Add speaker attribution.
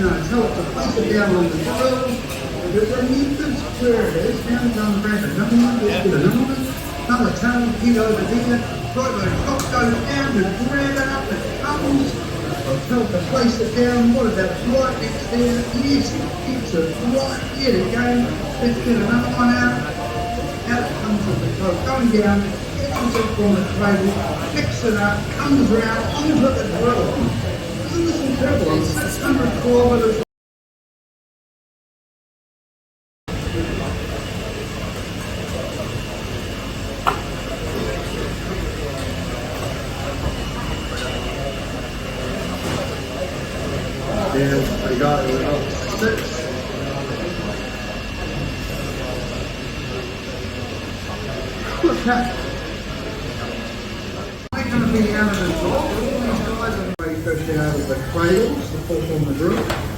Speaker 1: help to place it down on the drill. But when you can square this, now it's unbranded. Another one, get another tunnel, get over there. Right, the top goes down, to grab it up, it comes. Help to place it down. What about it? Right next there? Yes, it's it right yet again. Let's get another one out. Out it comes with the top going down, catches it from the cradle, picks it up, comes round onto the drill. Isn't this incredible? I'm 600 kilometres. Yeah, we got 6. Look at they're going to be out of the top. All these guys are going to be fish out of the cradles to push on the drill.